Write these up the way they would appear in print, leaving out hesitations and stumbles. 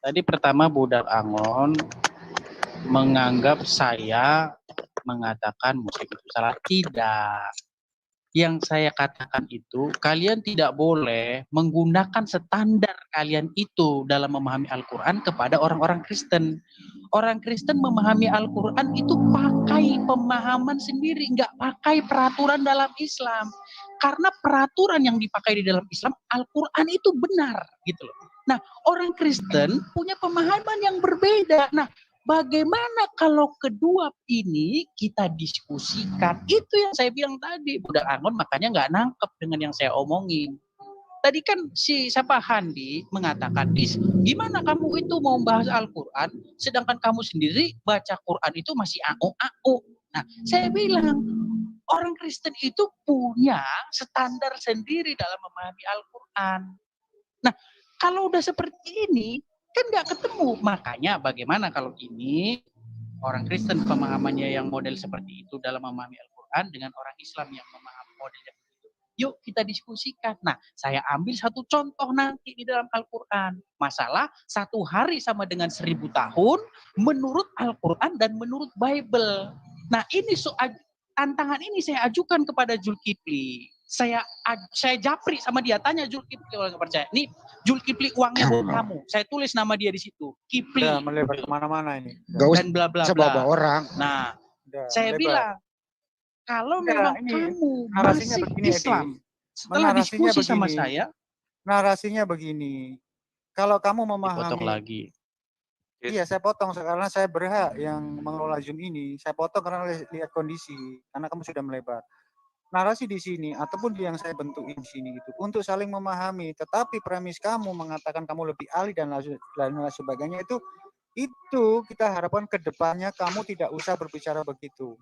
Tadi pertama Budak Angon menganggap saya mengatakan musik itu salah. Tidak. Yang saya katakan itu, kalian tidak boleh menggunakan standar kalian itu dalam memahami Al-Quran kepada orang-orang Kristen. Orang Kristen memahami Al-Quran itu pakai pemahaman sendiri, nggak pakai peraturan dalam Islam. Karena peraturan yang dipakai di dalam Islam, Al-Quran itu benar, gitu loh. Nah, orang Kristen punya pemahaman yang berbeda. Nah, bagaimana kalau kedua ini kita diskusikan? Itu yang saya bilang tadi. Budak Angon makanya nggak nangkep dengan yang saya omongin. Tadi kan si siapa Handi mengatakan, gimana kamu itu mau bahas Al-Quran, sedangkan kamu sendiri baca Quran itu masih AO-AO. Nah, saya bilang, orang Kristen itu punya standar sendiri dalam memahami Al-Quran. Nah, kalau udah seperti ini, kan nggak ketemu. Makanya bagaimana kalau ini orang Kristen pemahamannya yang model seperti itu dalam memahami Al-Quran dengan orang Islam yang memahami model yang begitu. Yuk kita diskusikan. Nah, saya ambil satu contoh nanti di dalam Al-Quran. Masalah 1 hari sama dengan 1000 tahun menurut Al-Quran dan menurut Bible. Nah, ini tantangan ini saya ajukan kepada Zulkifli. Saya japri sama dia, tanya Zulkifli kalau nggak percaya. Nih, Zulkifli uangnya buat kamu. Saya tulis nama dia di situ. Kifli. Udah melebar kemana-mana ini. Dan bla bla bla. orang. Nah, Udah, saya melebar. bilang kalau memang kamu narasinya masih begini, Islam, Edi. setelah Narasinya diskusi sama begini. saya, Narasinya begini. Kalau kamu memahami, dipotong lagi. Iya, saya potong karena saya berhak yang mengelola Zoom ini. Saya potong karena lihat kondisi, karena kamu sudah melebar. Narasi di sini ataupun yang saya bentuk di sini itu untuk saling memahami. Tetapi premis kamu mengatakan kamu lebih ahli dan lain sebagainya itu kita harapkan ke depannya kamu tidak usah berbicara begitu.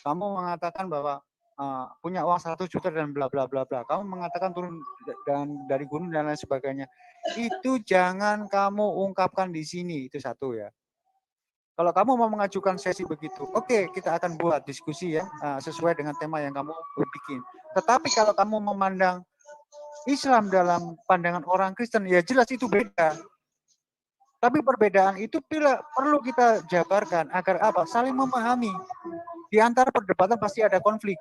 Kamu mengatakan bahwa punya uang 100 juta dan bla bla bla bla. Kamu mengatakan turun dan dari gunung dan lain sebagainya. Itu jangan kamu ungkapkan di sini, itu satu ya. Kalau kamu mau mengajukan sesi begitu, oke, kita akan buat diskusi ya sesuai dengan tema yang kamu bikin. Tetapi kalau kamu memandang Islam dalam pandangan orang Kristen, ya jelas itu beda. Tapi perbedaan itu perlu kita jabarkan agar apa? Saling memahami. Di antara perdebatan pasti ada konflik.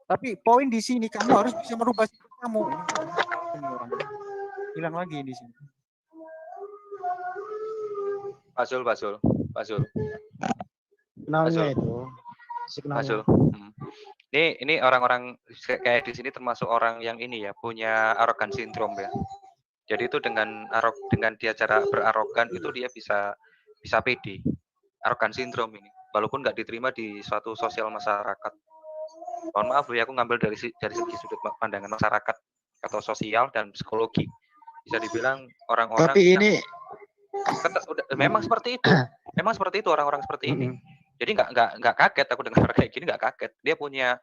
Tapi poin di sini kamu harus bisa merubah sikap kamu. Ini orang hilang lagi di sini. Pak Zul. Signalnya itu. Pak Zul. Ini orang-orang kayak di sini termasuk orang yang ini ya, punya arogan sindrom ya. Jadi itu dengan dia cara berarogan itu dia bisa pede. Arogan sindrom ini. Walaupun nggak diterima di suatu sosial masyarakat. Mohon maaf ya, aku ngambil dari segi sudut pandangan masyarakat atau sosial dan psikologi. Bisa dibilang orang-orang. Tapi ini memang seperti itu. Memang seperti itu orang-orang seperti ini. Jadi nggak kaget aku dengar kayak gini, nggak kaget. Dia punya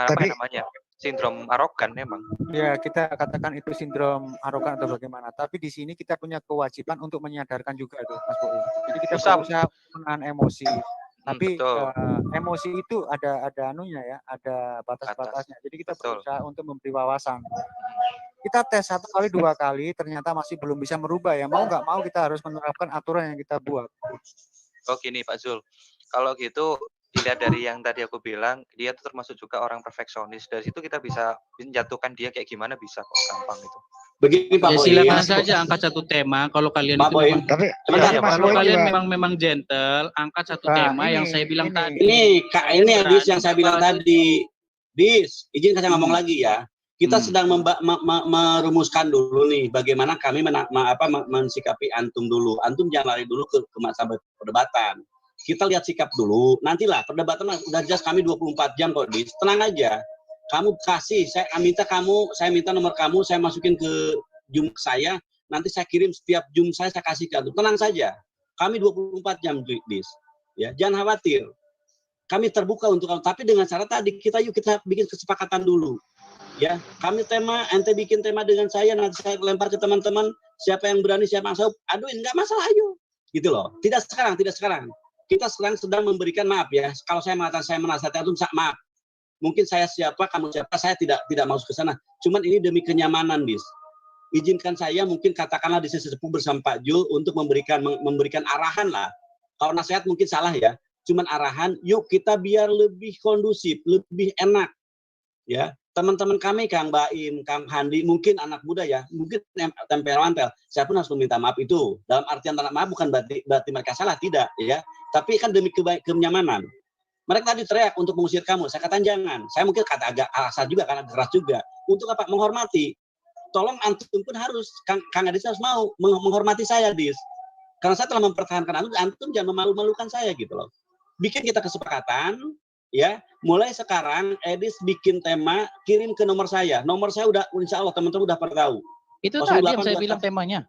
apa namanya, sindrom arogan memang. Ya, kita katakan itu sindrom arogan atau bagaimana. Tapi di sini kita punya kewajiban untuk menyadarkan juga itu, Mas Boim. Jadi kita berusaha menahan emosi. Tapi emosi itu ada anunya ya, ada batas-batasnya. Jadi kita berusaha untuk memberi wawasan. Kita tes 1 kali 2 kali, ternyata masih belum bisa merubah ya. Mau nggak mau kita harus menerapkan aturan yang kita buat. Oh gini Pak Zul, kalau gitu dilihat dari yang tadi aku bilang, dia itu termasuk juga orang perfeksionis. Dari situ kita bisa menjatuhkan dia kayak gimana, bisa kok, gampang itu. Begini Pak Boim. Silakan saja angkat satu tema. Kalau kalian Pak Boim, kalau kalian memang gentle, angkat satu tema yang saya bilang tadi. Ini Dis yang saya bilang tadi. Dis, izin saya ngomong lagi ya. Kita sedang merumuskan dulu nih bagaimana kami mensikapi antum dulu. Antum jangan lari dulu ke masa perdebatan. Kita lihat sikap dulu. Nantilah perdebatan udah jelas kami 24 jam kok, Dis. Tenang aja. Kamu kasih, saya minta nomor kamu, saya masukin ke Zoom saya, nanti saya kirim setiap Zoom saya kasih ke antum. Tenang saja. Kami 24 jam, Dis. Ya, jangan khawatir. Kami terbuka untuk kamu, tapi dengan cara tadi kita bikin kesepakatan dulu. Ya, kami ente bikin tema dengan saya, nanti saya lempar ke teman-teman, siapa yang berani, siapa yang sanggup, aduin, nggak masalah, ayo. Gitu loh. Tidak sekarang. Kita sekarang sedang memberikan maaf ya. Kalau saya mengatakan saya menasihati antum, maaf. Mungkin saya siapa, kamu siapa, saya tidak masuk ke sana. Cuman ini demi kenyamanan, Dis. izinkan saya mungkin katakanlah di sesi sepuh bersama Pak Jul untuk memberikan arahan lah. Kalau nasihat mungkin salah ya, cuman arahan, yuk kita biar lebih kondusif, lebih enak. Ya, teman-teman kami, Kang Baim, Kang Handi, mungkin anak muda ya, mungkin tempel-tempel. Saya pun harus meminta maaf itu. Dalam artian tanah maaf bukan berarti mereka salah, tidak ya. Tapi kan demi kenyamanan. Mereka tadi teriak untuk mengusir kamu. Saya katakan jangan. Saya mungkin kata agak kasar juga, karena keras juga. Untuk apa? Menghormati. Tolong antum pun harus, Kang Adis harus mau menghormati saya, Dis. Karena saya telah mempertahankan antum jangan memalu-malukan saya gitu loh. Bikin kita kesepakatan, ya. Mulai sekarang Edis bikin tema, kirim ke nomor saya. Nomor saya udah, insya Allah teman-teman udah pada tahu. Itu tadi yang saya bilang temanya.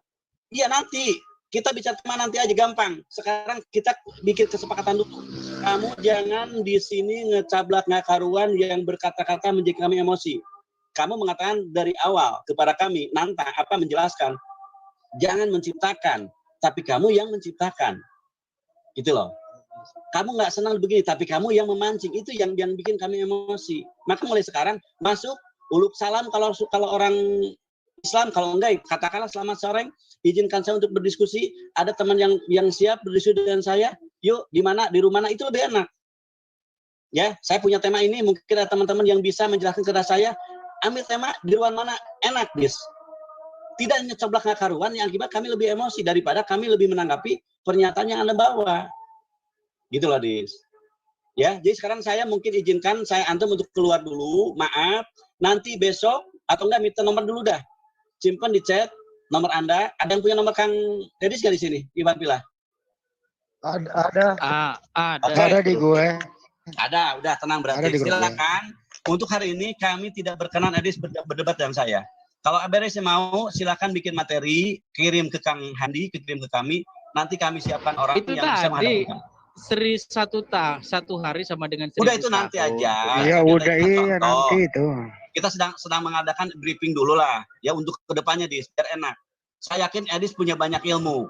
Iya nanti. Kita bicara tema nanti aja gampang. Sekarang kita bikin kesepakatan dulu. Kamu jangan di sini ngecablak ngakaruan yang berkata-kata menjadi kami emosi. Kamu mengatakan dari awal kepada kami, nantang apa menjelaskan. Jangan menciptakan, tapi kamu yang menciptakan. Gitu loh. Kamu nggak senang begini, tapi kamu yang memancing. Itu yang bikin kami emosi. Maka mulai sekarang masuk uluk salam kalau orang Islam, kalau enggak katakanlah selamat sore, izinkan saya untuk berdiskusi. Ada teman yang siap berdiskusi dengan saya. Yuk, di mana, di rumah mana, itu lebih enak. Ya, saya punya tema ini, mungkin ada teman-teman yang bisa menjelaskan kepada saya. Ambil tema di ruang mana enak, Dis. Tidak hanya coblak ngakaruan yang akibat kami lebih emosi daripada kami lebih menanggapi pernyataan yang Anda bawa. Gitu loh, Dis. Ya, jadi sekarang saya mungkin izinkan saya antum untuk keluar dulu, maaf. Nanti besok atau enggak minta nomor dulu dah. Simpan di chat nomor Anda. Ada yang punya nomor Kang Dedis nggak di sini? Iwan Pila. Ada. Okay. Ada di gue. Ada, udah tenang berarti. Silakan. Untuk hari ini kami tidak berkenan Edis berdebat dengan saya. Kalau Aberes mau, silakan bikin materi, kirim ke Kang Handi, kirim ke kami. Nanti kami siapkan orang itu yang bisa menghadapi. Seri satu hari sama dengan 1000 udah itu tahun. Nanti aja. Iya udah iya nanti itu. Kita sedang mengadakan briefing dulu lah ya untuk kedepannya Dis biar enak. Saya yakin Edis punya banyak ilmu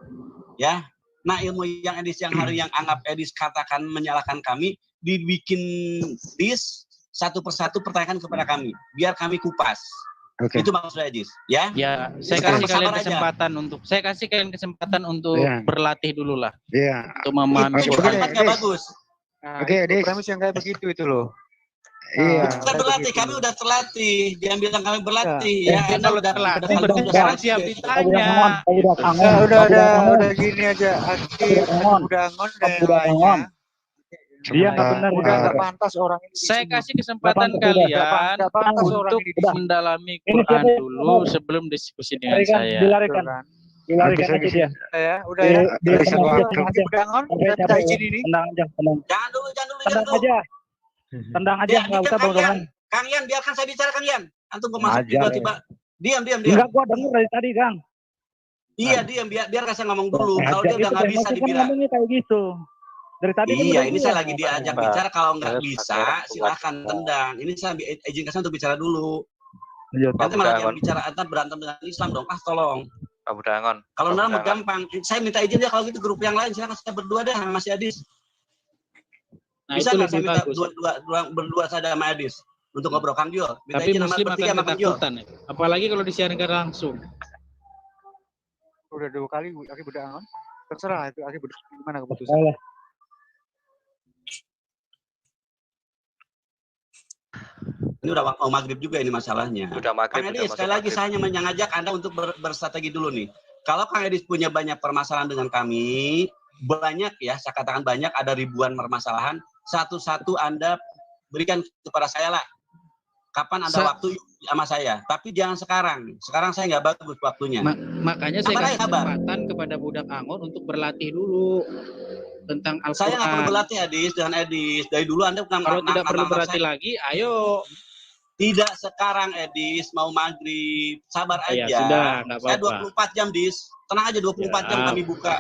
ya. Nah ilmu yang Edis yang hari yang anggap Edis katakan menyalahkan kami dibikin Dis satu persatu pertanyakan kepada kami biar kami kupas. Okay. Itu maksud Edis ya. Ya, saya kasih kalian kesempatan aja. Saya kasih kalian kesempatan untuk berlatih dulu lah. Iya. Untuk memahami. Itu juga nggak bagus. Oke, Edis. Premis yang kayak begitu itu loh. Iya. Bukan berlatih, kami udah terlatih. Jangan bilang kami berlatih ya. Anda udah terlatih, sekarang siap ditanya. Udah gini aja. Udah angon. Dia nggak benar, udah nggak pantas orang ini. Saya kasih kesempatan kalian untuk mendalami Quran dulu sebelum diskusi dengan saya. Dilarikan aja dia. Ya, udah ya. Udah angon, kita izin ini. Tendang aja, Jangan dulu. Tendang aja, nggak usah bohong. Kang Yan, biarkan saya bicara Kang Yan. Antum kok masuk tiba-tiba. Diam. Enggak, gua denger dari tadi, Kang. Iya, diam. Biar saya ngomong dulu. Kalau dia udah nggak bisa dibilang. Ngomongnya kayak gitu. Dari tadi iya, ini saya lagi diajak bicara. Kalau nggak bisa, silahkan tendang. Ini saya izinkan saya untuk bicara dulu. Nanti malah yang bicara antar berantem dengan Islam dong. Tolong. Abu Dangon. Kalau nama gampang. Saya minta izin ya kalau gitu grup yang lain. Silahkan saya berdua deh sama Mas Adis. Nah, bisa nggak saya minta berdua saja sama Adis untuk ngobrol Kang Jul? Tapi Muslim akan ketakutan. Apalagi kalau disiarkan langsung. Udah 2 kali Aki udah angon. Terserah itu Aki gimana keputusan. Ini udah mau maghrib juga ini masalahnya. Udah maghrib. Kang Edis, sekali lagi saya hanya mengajak Anda untuk berstrategi dulu nih. Kalau Kang Edis punya banyak permasalahan dengan kami, banyak ya, saya katakan banyak, ada ribuan permasalahan, satu-satu Anda berikan kepada saya lah. Kapan ada waktu sama saya. Tapi jangan sekarang. Sekarang saya nggak bagus waktunya. Makanya saya kasih kesempatan kepada budak Angon untuk berlatih dulu tentang Al-Quran. Saya nggak perlu berlatih Adis dengan Edis. Dari dulu Anda kalau tidak perlu berlatih lagi, ayo. Tidak sekarang Edis, mau maghrib. Sabar aja. Ya, sudah, nggak apa-apa. Saya 24 jam Dis. Tenang aja 24 jam kami buka.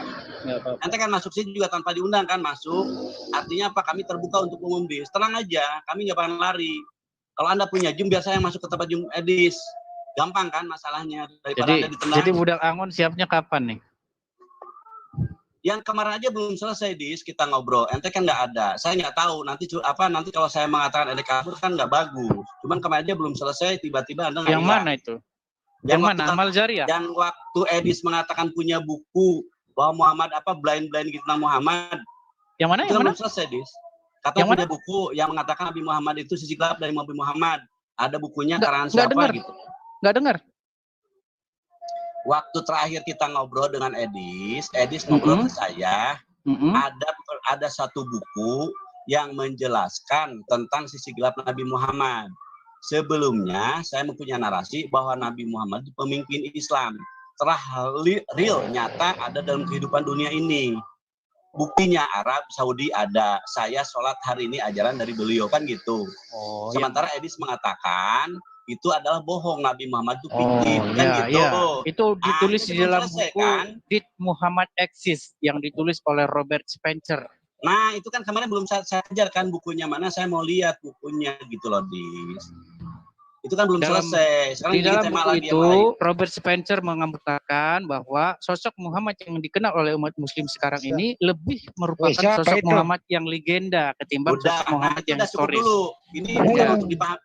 Nanti kan masuk sini juga tanpa diundang kan masuk. Artinya apa? Kami terbuka untuk umum Dis. Tenang aja, kami nggak bakal lari. Kalau Anda punya Zoom, biar saya masuk ke tempat Zoom Edis. Gampang kan masalahnya daripada Anda ditendang. Jadi budak Angon siapnya kapan nih? Yang kemarin aja belum selesai Dis, kita ngobrol. Ente kan nggak ada. Saya nggak tahu nanti kalau saya mengatakan Ente kabur kan nggak bagus. Cuman kemarin aja belum selesai, tiba-tiba Anda yang mana itu? Yang waktu mana? Amal Jariah? Dan waktu Edis mengatakan punya buku bahwa Muhammad blind gitu tentang Muhammad. Yang mana? Itu Yang kan mana? belum selesai, Dis. Katanya Yang punya buku yang mengatakan Nabi Muhammad itu sisi gelap dari Nabi Muhammad. Ada bukunya karangan Nggak siapa dengar. gitu. Nggak dengar. Waktu terakhir kita ngobrol dengan Edis ngobrol ke saya, ada satu buku yang menjelaskan tentang sisi gelap Nabi Muhammad. Sebelumnya saya mempunyai narasi bahwa Nabi Muhammad itu pemimpin Islam. Telah real nyata ada dalam kehidupan dunia ini. Buktinya Arab Saudi ada. Saya sholat hari ini ajaran dari beliau kan gitu. Sementara Edis mengatakan itu adalah bohong, Nabi Muhammad itu fiktif kan gitu. Iya. Itu ditulis itu di dalam selesai, buku kan? Did Muhammad Exist yang ditulis oleh Robert Spencer. Nah, itu kan kemarin belum saya ajarkan bukunya mana, saya mau lihat bukunya gitu loh, Dis. Itu kan belum selesai. Sekarang di dalam tema buku lagi itu Robert Spencer mengatakan bahwa sosok Muhammad yang dikenal oleh umat muslim sekarang ini lebih merupakan sosok Muhammad yang legenda ketimbang sosok Muhammad yang historis. Ini bukan untuk dipahami.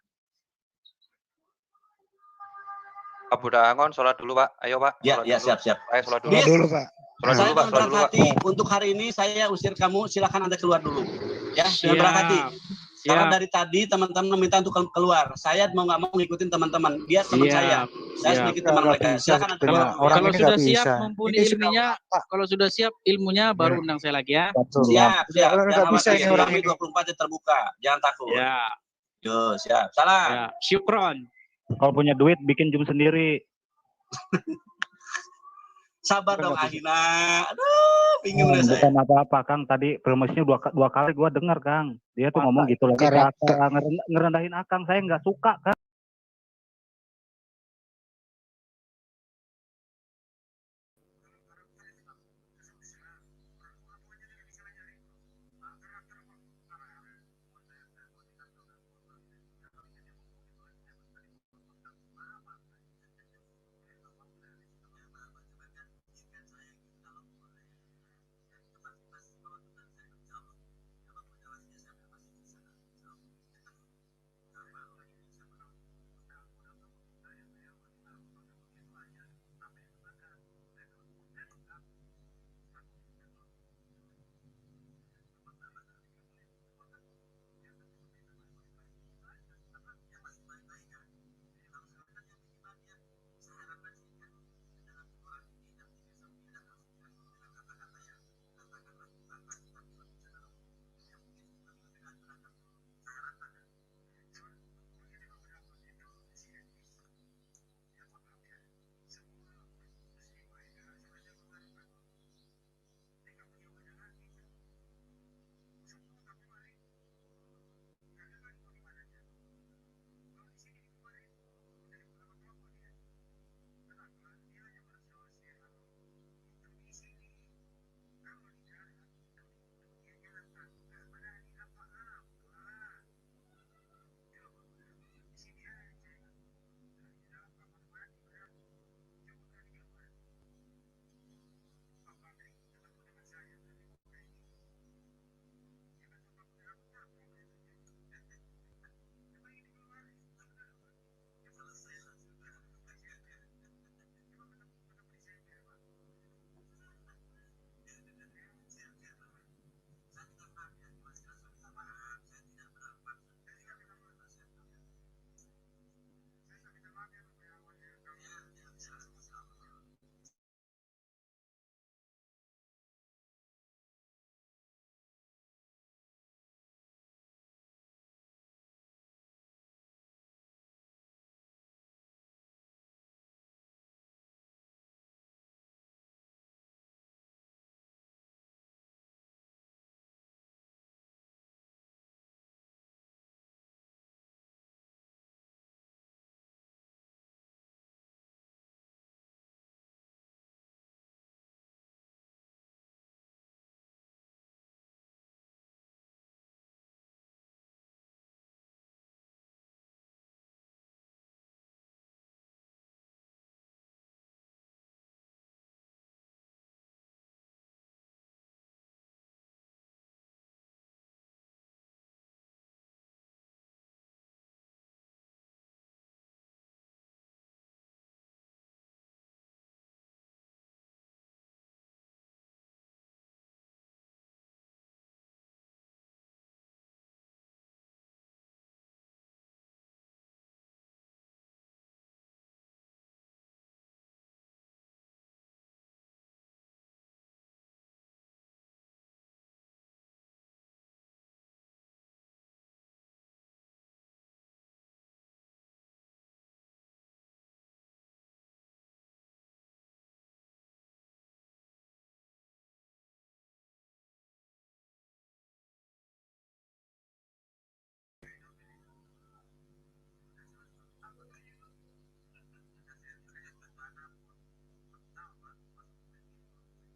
Abu Daangon, sholat dulu Pak. Ayo Pak. Ya, siap. Ayo sholat dulu. Dis, Pak. saya dengan berat hati untuk hari ini saya usir kamu, silakan Anda keluar dulu. Ya, dengan berat hati. Karena dari tadi teman-teman minta untuk keluar. Saya mau nggak mau ngikutin teman-teman. Dia teman saya. Saya sedikit teman mereka. Silakan Anda keluar. Kalau sudah siap mumpuni ilmunya, kalau sudah siap ilmunya baru undang saya lagi ya. Siap. Nggak bisa ini orang ini ini. 24 jam terbuka. Jangan takut. Ya. Yo, siap. Salam. Ya. Syukron. Kalau punya duit bikin Zoom sendiri. Sabar dong Ahina. Aduh, bingung deh saya. Bukan apa-apa Kang, tadi promosinya dua kali gua dengar Kang. Dia tuh ngomong gitu loh. Ngerendahin Akang, saya nggak suka Kang.